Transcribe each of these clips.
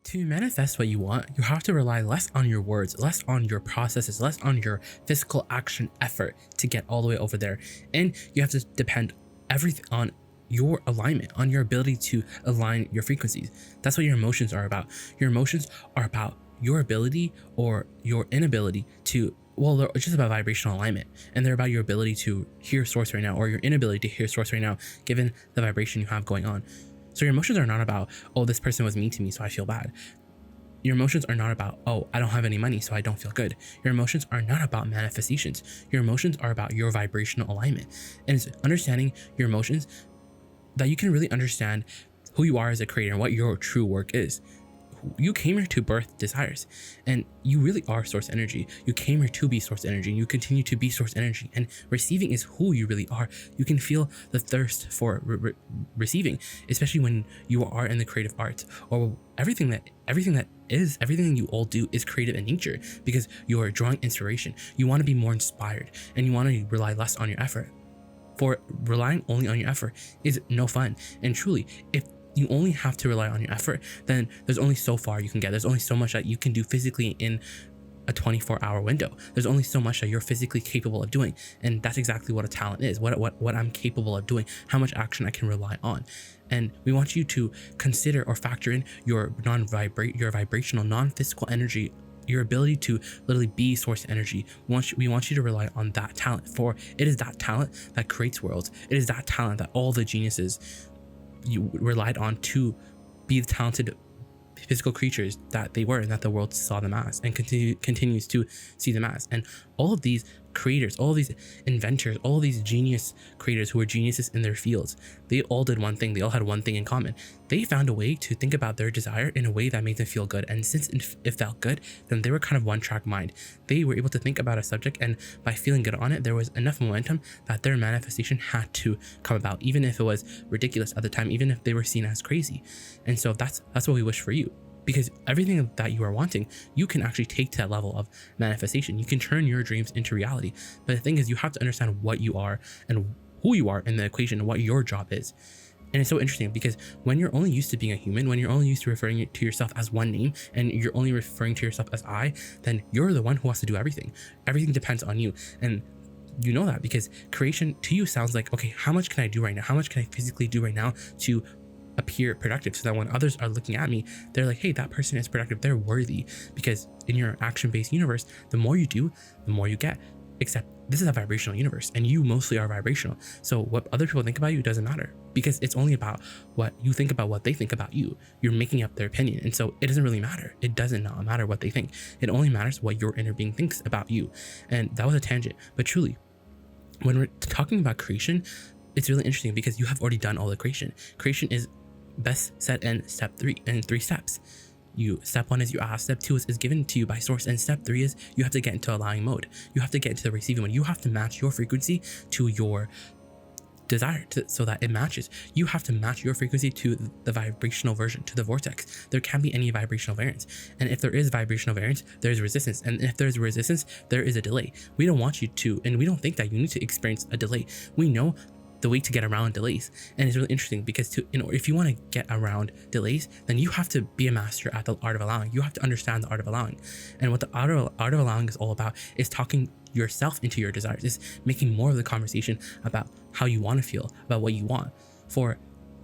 To manifest what you want, you have to rely less on your words, less on your processes, less on your physical action effort to get all the way over there. And you have to depend everything on your alignment, on your ability to align your frequencies. That's what your emotions are about. Your emotions are about your ability or your inability to, well, they're just about vibrational alignment, and they're about your ability to hear source right now or your inability to hear source right now, given the vibration you have going on. So your emotions are not about, oh, this person was mean to me, so I feel bad. Your emotions are not about, oh, I don't have any money, so I don't feel good. Your emotions are not about manifestations. Your emotions are about your vibrational alignment. And it's understanding your emotions that you can really understand who you are as a creator and what your true work is. You came here to birth desires, and you really are source energy. You came here to be source energy, and you continue to be source energy, and receiving is who you really are. You can feel the thirst for receiving, especially when you are in the creative arts, or everything that you all do is creative in nature, because you are drawing inspiration. You want to be more inspired, and you want to rely less on your effort. For relying only on your effort is no fun. And truly, if you only have to rely on your effort, then there's only so far you can get. There's only so much that you can do physically in a 24-hour window. There's only so much that you're physically capable of doing. And that's exactly what a talent is, what I'm capable of doing, how much action I can rely on. And we want you to consider or factor in your vibrational, non-physical energy, your ability to literally be source energy. We want you to rely on that talent, for it is that talent that creates worlds. It is that talent that all the geniuses you relied on to be the talented physical creatures that they were, and that the world saw them as, and continues to see them as. And all of these creators, all of these inventors, all of these genius creators who were geniuses in their fields, they all did one thing. They all had one thing in common. They found a way to think about their desire in a way that made them feel good. And since it felt good, then they were kind of one-track mind. They were able to think about a subject, and by feeling good on it, there was enough momentum that their manifestation had to come about, even if it was ridiculous at the time, even if they were seen as crazy. And so that's what we wish for you. Because everything that you are wanting, you can actually take to that level of manifestation. You can turn your dreams into reality. But the thing is, you have to understand what you are and who you are in the equation, and what your job is. And it's so interesting, because when you're only used to being a human, when you're only used to referring to yourself as one name, and you're only referring to yourself as I, then you're the one who has to do everything. Everything depends on you. And you know that because creation to you sounds like, okay, how much can I do right now? How much can I physically do right now to appear productive, so that when others are looking at me, they're like, hey, that person is productive, they're worthy. Because in your action-based universe, the more you do, the more you get. Except this is a vibrational universe, and you mostly are vibrational. So what other people think about you doesn't matter, because it's only about what you think about what they think about you. You're making up their opinion, and so it doesn't really matter. It doesn't not matter what they think. It only matters what your inner being thinks about you. And that was a tangent, but truly, when we're talking about creation, it's really interesting, because you have already done all the creation. Creation is best set in step 3 in 3 steps. Step 1 is you ask, step 2 is given to you by source, and step 3 is you have to get into allowing mode. You have to get into the receiving mode. You have to match your frequency to your desire so that it matches. You have to match your frequency to the vibrational version, to the vortex. There can't be any vibrational variance. And if there is vibrational variance, there's resistance. And if there's resistance, there is a delay. We don't want you to, and we don't think that you need to experience a delay. We know the way to get around delays. And it's really interesting, because if you want to get around delays, then you have to be a master at the art of allowing. You have to understand the art of allowing. And what the art of allowing is all about is talking yourself into your desires, is making more of the conversation about how you want to feel, about what you want. For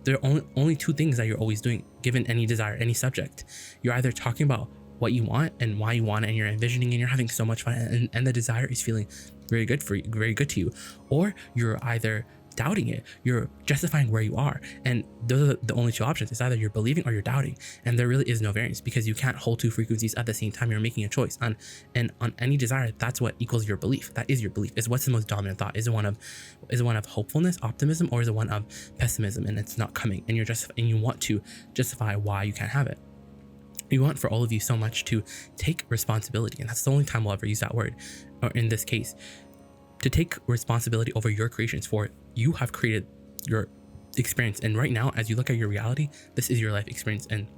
there are only 2 things that you're always doing, given any desire, any subject. You're either talking about what you want and why you want it, and you're envisioning, and you're having so much fun, and the desire is feeling very good for you, very good to you. Or you're either doubting it, you're justifying where you are, and those are the only 2 options. It's either you're believing or you're doubting, and there really is no variance, because you can't hold 2 frequencies at the same time. You're making a choice and on any desire. That's what equals your belief. That is your belief. Is what's the most dominant thought. Is it one of hopefulness, optimism, or is it one of pessimism, and it's not coming, and you want to justify why you can't have it. We want for all of you so much to take responsibility, and that's the only time we'll ever use that word, or in this case, to take responsibility over your creations. For you have created your experience, and right now, as you look at your reality, this is your life experience, and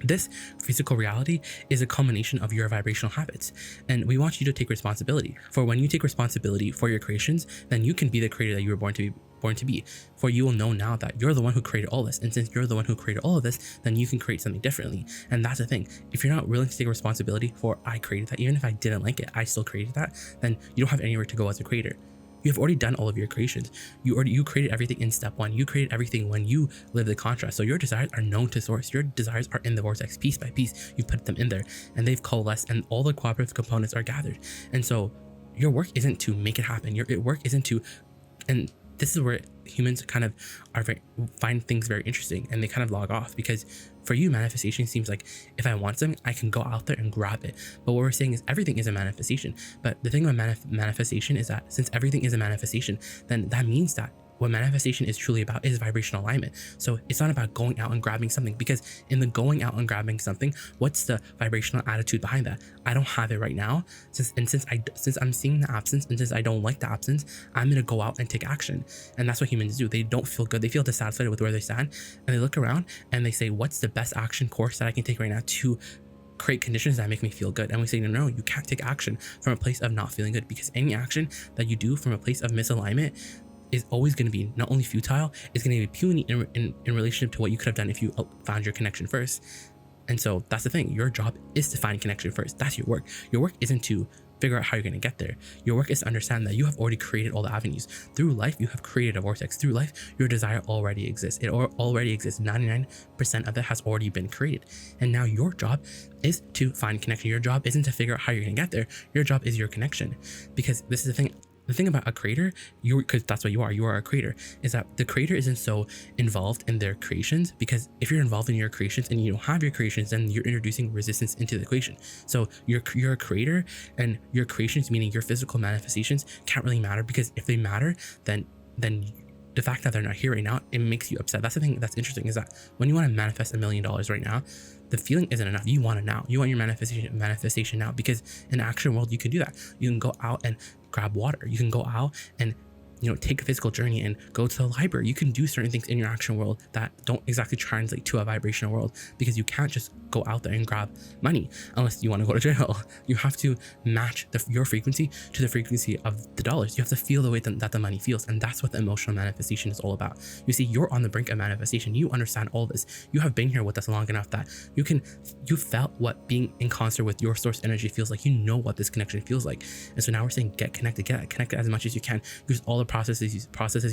This physical reality is a culmination of your vibrational habits, and we want you to take responsibility. For when you take responsibility for your creations, then you can be the creator that you were born to be. For you will know now that you're the one who created all this, and since you're the one who created all of this, then you can create something differently. And that's the thing. If you're not willing to take responsibility for I created that, even if I didn't like it, I still created that, then you don't have anywhere to go as a creator. You have already done all of your creations. You created everything in step one. You created everything when you live the contrast. So your desires are known to source. Your desires are in the vortex piece by piece. You put them in there and they've coalesced and all the cooperative components are gathered. And so your work isn't to make it happen. Your work isn't to, and this is where humans kind of find things very interesting and they kind of log off, because for you, manifestation seems like if I want something, I can go out there and grab it. But what we're saying is everything is a manifestation. But the thing about manifestation is that since everything is a manifestation, then that means that what manifestation is truly about is vibrational alignment. So it's not about going out and grabbing something, because in the going out and grabbing something, what's the vibrational attitude behind that? I don't have it right now. Since I'm seeing the absence, and since I don't like the absence, I'm gonna go out and take action. And that's what humans do. They don't feel good. They feel dissatisfied with where they stand, and they look around and they say, what's the best action course that I can take right now to create conditions that make me feel good? And we say, no, you can't take action from a place of not feeling good, because any action that you do from a place of misalignment is always going to be not only futile, it's going to be puny in relationship to what you could have done if you found your connection first. And so that's the thing. Your job is to find connection first. That's your work. Your work isn't to figure out how you're going to get there. Your work is to understand that you have already created all the avenues. Through life, you have created a vortex. Through life, your desire already exists. It already exists. 99% of it has already been created. And now your job is to find connection. Your job isn't to figure out how you're going to get there. Your job is your connection. Because this is the thing. The thing about a creator, because that's what you are a creator, is that the creator isn't so involved in their creations, because if you're involved in your creations and you don't have your creations, then you're introducing resistance into the equation. So you're a creator, and your creations, meaning your physical manifestations, can't really matter, because if they matter, then the fact that they're not here right now, it makes you upset. That's the thing that's interesting, is that when you want to manifest $1 million right now, the feeling isn't enough. You want it now. You want your manifestation now, because in the action world, you can do that. You can go out and grab water. You can go out and take a physical journey and go to the library. You can do certain things in your action world that don't exactly translate to a vibrational world, because you can't just go out there and grab money unless you want to go to jail. You have to match your frequency to the frequency of the dollars. You have to feel the way that the money feels, and that's what the emotional manifestation is all about. You see, you're on the brink of manifestation. You understand all this. You have been here with us long enough that you felt what being in concert with your source energy feels like. You know what this connection feels like. And so now we're saying get connected as much as you can. Use all the processes,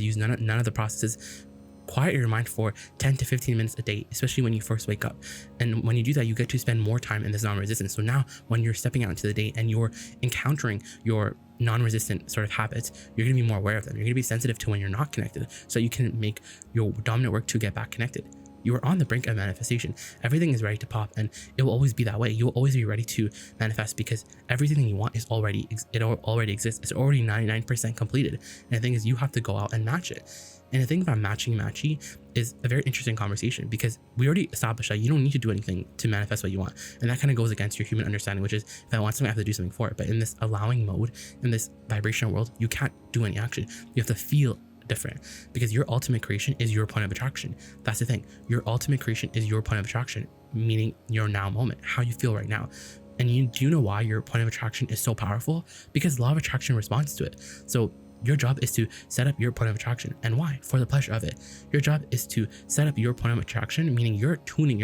use none of the processes. Quiet your mind for 10 to 15 minutes a day, especially when you first wake up. And when you do that, you get to spend more time in this non-resistance. So now when you're stepping out into the day and you're encountering your non-resistant sort of habits, you're going to be more aware of them. You're going to be sensitive to when you're not connected, so you can make your dominant work to get back connected. You are on the brink of manifestation. Everything is ready to pop, and it will always be that way. You will always be ready to manifest, because everything that you want is already exists. It's already 99% completed. And the thing is, you have to go out and match it. And the thing about matchy is a very interesting conversation, because we already established that you don't need to do anything to manifest what you want. And that kind of goes against your human understanding, which is, if I want something, I have to do something for it. But in this allowing mode, in this vibrational world, you can't do any action. You have to feel different, because your ultimate creation is your point of attraction. That's the thing. Your ultimate creation is your point of attraction, meaning your now moment, how you feel right now. And do you know why your point of attraction is so powerful? Because law of attraction responds to it. So your job is to set up your point of attraction. And why? For the pleasure of it. Your job is to set up your point of attraction, meaning you're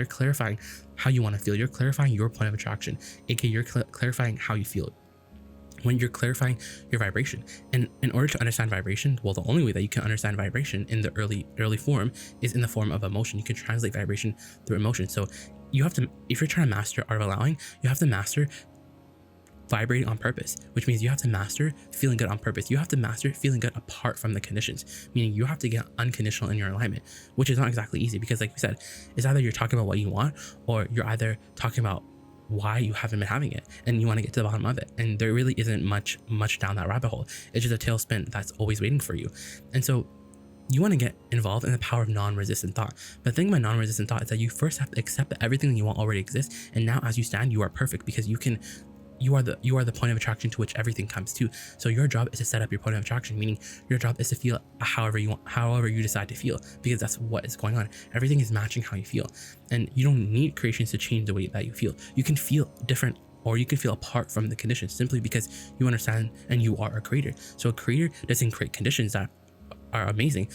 clarifying how you want to feel. You're clarifying your point of attraction, aka you're clarifying how you feel. When you're clarifying your vibration. And in order to understand vibration, well, the only way that you can understand vibration in the early form is in the form of emotion. You can translate vibration through emotion. So you have to, if you're trying to master art of allowing, you have to master vibrating on purpose, which means you have to master feeling good on purpose. You have to master feeling good apart from the conditions, meaning you have to get unconditional in your alignment, which is not exactly easy, because like we said, it's either you're talking about what you want, or you're either talking about why you haven't been having it, and you want to get to the bottom of it. And there really isn't much down that rabbit hole. It's just a tailspin that's always waiting for you. And so you want to get involved in the power of non-resistant thought. But the thing about non-resistant thought is that you first have to accept that everything that you want already exists. And now as you stand, you are perfect, because you can you are the point of attraction to which everything comes to. So your job is to set up your point of attraction, meaning your job is to feel however you want, however you decide to feel, because that's what is going on. Everything is matching how you feel, and you don't need creations to change the way that you feel. You can feel different, or you can feel apart from the conditions simply because you understand and you are a creator. So a creator doesn't create conditions that are amazing.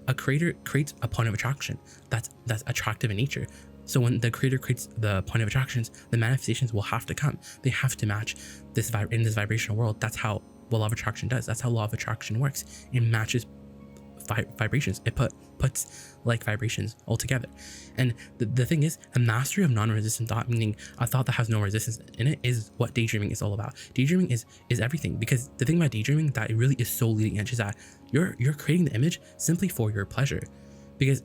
A creator creates a point of attraction that's attractive in nature. So when the creator creates the point of attractions, the manifestations will have to come. They have to match this in this vibrational world. That's how law of attraction does. That's how law of attraction works. It matches vibrations. It puts like vibrations all together. And the thing is, a mastery of non-resistant thought, meaning a thought that has no resistance in it, is what daydreaming is all about. Daydreaming is everything, because the thing about daydreaming that it really is so leading edge is that you're creating the image simply for your pleasure. Because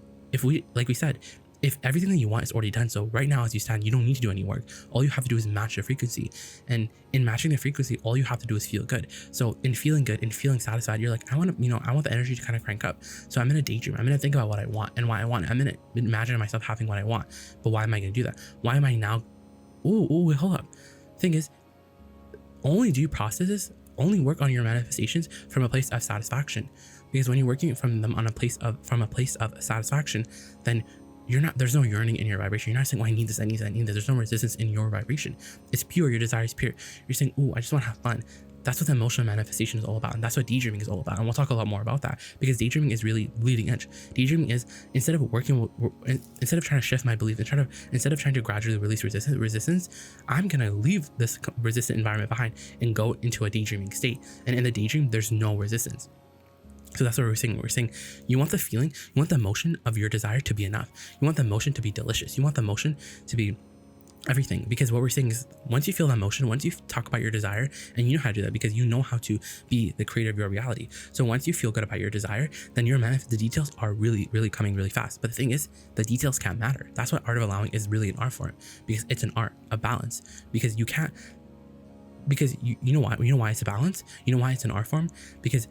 like we said, if everything that you want is already done, so right now as you stand, you don't need to do any work. All you have to do is match the frequency. And in matching the frequency, all you have to do is feel good. So in feeling good, in feeling satisfied, you're like, I want the energy to kind of crank up. So I'm gonna daydream. I'm gonna think about what I want and why I want it. I'm gonna imagine myself having what I want. But why am I gonna do that? Why am I now? Wait, hold up. Thing is, only do processes, only work on your manifestations from a place of satisfaction. Because when you're working from them from a place of satisfaction, then there's no yearning in your vibration. You're not saying, I need this, I need that, I need that. There's no resistance in your vibration. It's pure. Your desire is pure. You're saying, I just want to have fun. That's what the emotional manifestation is all about. And that's what daydreaming is all about. And we'll talk a lot more about that, because daydreaming is really leading edge. Daydreaming is, instead of trying to shift my belief, instead of trying to gradually release resistance, I'm going to leave this resistant environment behind and go into a daydreaming state. And in the daydream, there's no resistance. So that's what we're saying. We're saying you want the feeling, you want the emotion of your desire to be enough. You want the emotion to be delicious. You want the emotion to be everything. Because what we're saying is, once you feel that emotion, once you talk about your desire, and you know how to do that because you know how to be the creator of your reality. So once you feel good about your desire, then the details are really, really coming really fast. But the thing is, the details can't matter. That's what art of allowing is really an art form, because it's an art, a balance. Because you can't, because you know why it's a balance? You know why it's an art form? Because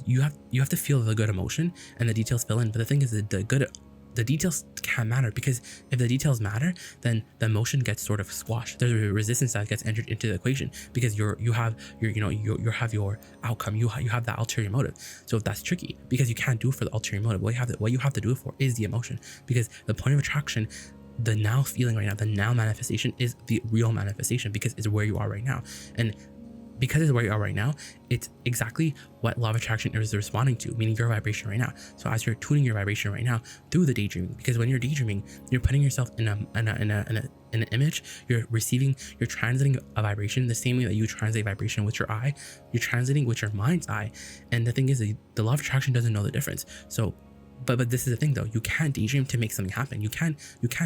you have to feel the good emotion and the details fill in. But the thing is that the details can't matter, because if the details matter, then the emotion gets sort of squashed. There's a resistance that gets entered into the equation, because you have your outcome. You have that ulterior motive. So that's tricky, because you can't do it for the ulterior motive. What you have to do it for is the emotion, because the point of attraction, the now feeling right now, the now manifestation, is the real manifestation, because it's where you are right now. And because it's where you are right now, it's exactly what law of attraction is responding to, meaning your vibration right now. So as you're tuning your vibration right now through the daydreaming, because when you're daydreaming, you're putting yourself in an image, you're translating a vibration the same way that you translate vibration with your eye, you're translating with your mind's eye. And the thing is, the law of attraction doesn't know the difference. So But this is the thing though, you can't daydream to make something happen. You can't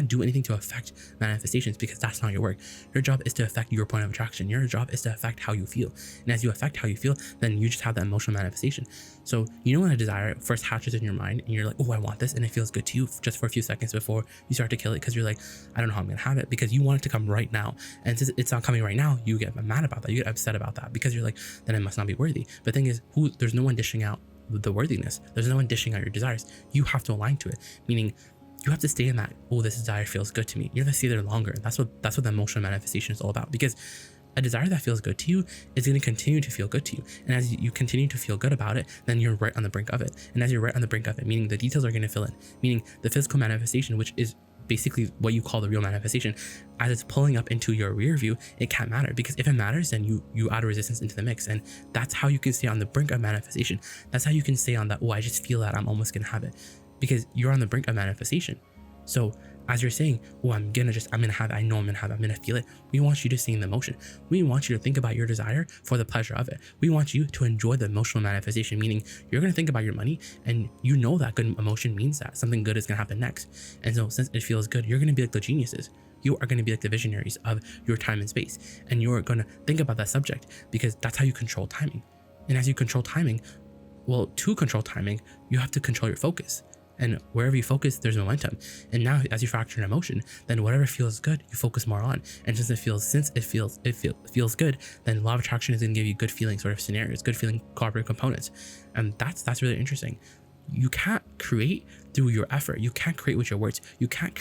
do anything to affect manifestations, because that's not your work. Your job is to affect your point of attraction. Your job is to affect how you feel. And as you affect how you feel, then you just have that emotional manifestation. So when a desire first hatches in your mind and you're like, I want this, and it feels good to you just for a few seconds before you start to kill it, because you're like, I don't know how I'm gonna have it, because you want it to come right now. And since it's not coming right now, you get mad about that. You get upset about that, because you're like, then it must not be worthy. But the thing is, there's no one dishing out the worthiness. There's no one dishing out your desires. You have to align to it, meaning you have to stay in that, this desire feels good to me. You have to stay there longer. That's what the emotional manifestation is all about, because a desire that feels good to you is going to continue to feel good to you. And as you continue to feel good about it, then you're right on the brink of it. And as you're right on the brink of it, meaning the details are going to fill in, meaning the physical manifestation, which is basically what you call the real manifestation, as it's pulling up into your rear view, it can't matter, because if it matters, then you add a resistance into the mix. And that's how you can stay on the brink of manifestation. That's how you can stay on that, I just feel that I'm almost gonna have it, because you're on the brink of manifestation. So as you're saying, I'm gonna have it, I know I'm gonna feel it, we want you to stay in the motion. We want you to think about your desire for the pleasure of it. We want you to enjoy the emotional manifestation, meaning you're gonna think about your money, and you know that good emotion means that something good is gonna happen next. And so since it feels good, you're gonna be like the geniuses. You are going to be like the visionaries of your time and space, and you're going to think about that subject, because that's how you control timing. And as you control timing, to control timing, you have to control your focus. And wherever you focus, there's momentum. And now as you factor in emotion, then whatever feels good, you focus more on. And since it feels good, then law of attraction is going to give you good feeling sort of scenarios, good feeling cooperative components. And that's really interesting. you can't create through your effort. You can't create with your words. You can't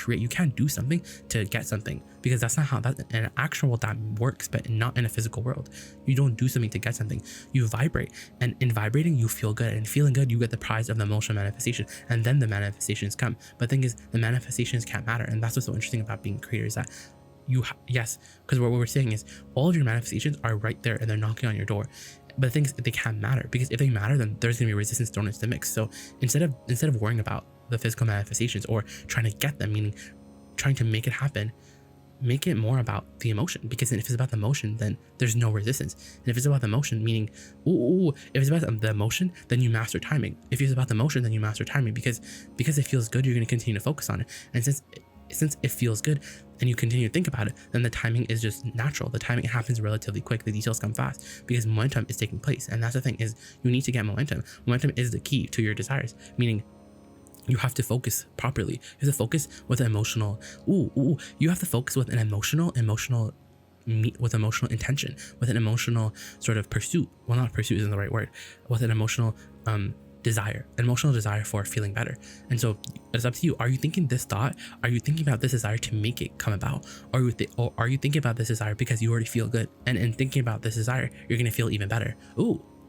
do something to get something, because that's not how that in an actual world that works, but not in a physical world. You don't do something to get something. You vibrate, and in vibrating you feel good, and feeling good you get the prize of the emotional manifestation, and then the manifestations come. But the thing is, the manifestations can't matter, and that's what's so interesting about being a creator, is that yes, because what we're saying is all of your manifestations are right there and they're knocking on your door. But the thing is, they can't matter, because if they matter, then there's gonna be resistance thrown into the mix. So instead of worrying about the physical manifestations or trying to get them, meaning trying to make it happen, make it more about the emotion. Because if it's about the emotion, then there's no resistance. And if it's about the emotion, meaning if it's about the emotion, then you master timing. If it's about the emotion, then you master timing, because it feels good, you're going to continue to focus on it. And since it feels good and you continue to think about it, then the timing is just natural. The timing happens relatively quick. The details come fast because momentum is taking place. And that's the thing, is you need to get momentum. Momentum is the key to your desires, meaning you have to focus properly. You have to focus with an emotional, you have to focus with an emotional intention, with an emotional sort of pursuit. Well, not pursuit isn't the right word. With an emotional desire, an emotional desire for feeling better. And so it's up to you. Are you thinking this thought? Are you thinking about this desire to make it come about? Or are you thinking about this desire because you already feel good? And in thinking about this desire, you're going to feel even better.